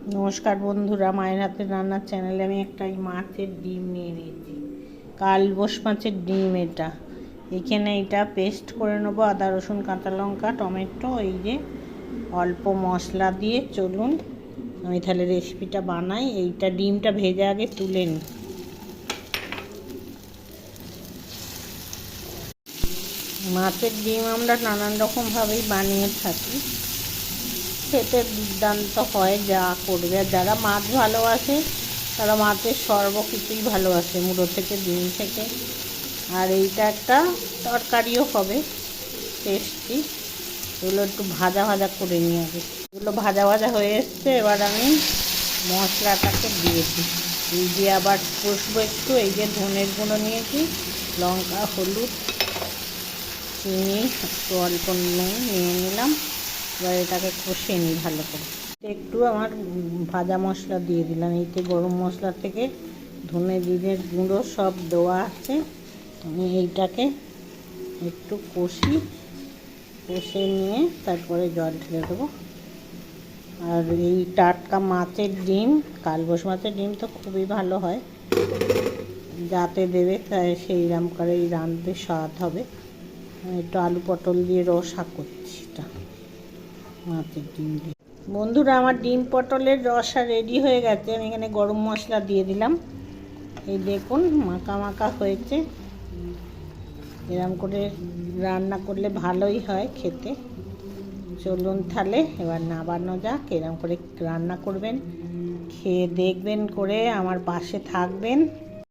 নমস্কার বন্ধুরা, মায়ের হাতের রান্নার চ্যানেলে আমি একটা মাছের ডিম নিয়ে নিয়েছি। কালবোস মাছের ডিম এখানে এটা পেস্ট করে নেবো, আদা রসুন কাঁচা লঙ্কা টমেটো, এই যে অল্প মশলা দিয়ে। চলুন আমি তাহলে রেসিপিটা বানাই। এইটা ডিমটা ভেজে আগে তুলে নিই। মাছের ডিম আমরা নানান রকমভাবেই বানিয়ে থাকি, খেতে দুর্দান্ত হয়। যা করবে, আর যারা মাছ ভালোবাসে তারা মাছের সর্বকিছুই ভালোবাসে, মুড়ো থেকে ডিম থেকে। আর এইটা একটা তরকারিও হবে টেস্টি। এগুলো একটু ভাজা ভাজা করে নিয়ে আগে। এগুলো ভাজা ভাজা হয়ে এসছে, এবার আমি মশলাটাকে দিয়েছি। এই দিয়ে আবার কষবো একটু। এই যে ধনের গুঁড়ো নিয়েছি, লঙ্কা, হলুদ, চিনি, একটু অল্প নুন নিয়ে নিলাম। এবার এটাকে কষিয়ে নিই ভালো করে। একটু আমার ভাজা মশলা দিয়ে দিলাম। এইতে গরম মশলা থেকে ধনে জিরের গুঁড়ো সব দেওয়া আছে। আমি এইটাকে একটু কষে নিয়ে তারপরে জল ঢেলে দেবো। আর এই টাটকা মাছের ডিম, কালবোস মাছের ডিম তো খুবই ভালো হয়। যাতে দেবে তাই সেইরকম করেই রাঁধতে স্বাদ হবে। একটু আলু পটল দিয়ে রসা করছি এটা মাছের ডিম দিয়ে। বন্ধুরা, আমার ডিম পটলের রসা রেডি হয়ে গেছে। আমি এখানে গরম মশলা দিয়ে দিলাম। এই দেখুন মাখা মাখা হয়েছে। এরকম করে রান্না করলে ভালোই হয় খেতে। চলুন তাহলে এবার নামানো যাক। এরকম করে রান্না করবেন, খেয়ে দেখবেন, করে আমার পাশে থাকবেন।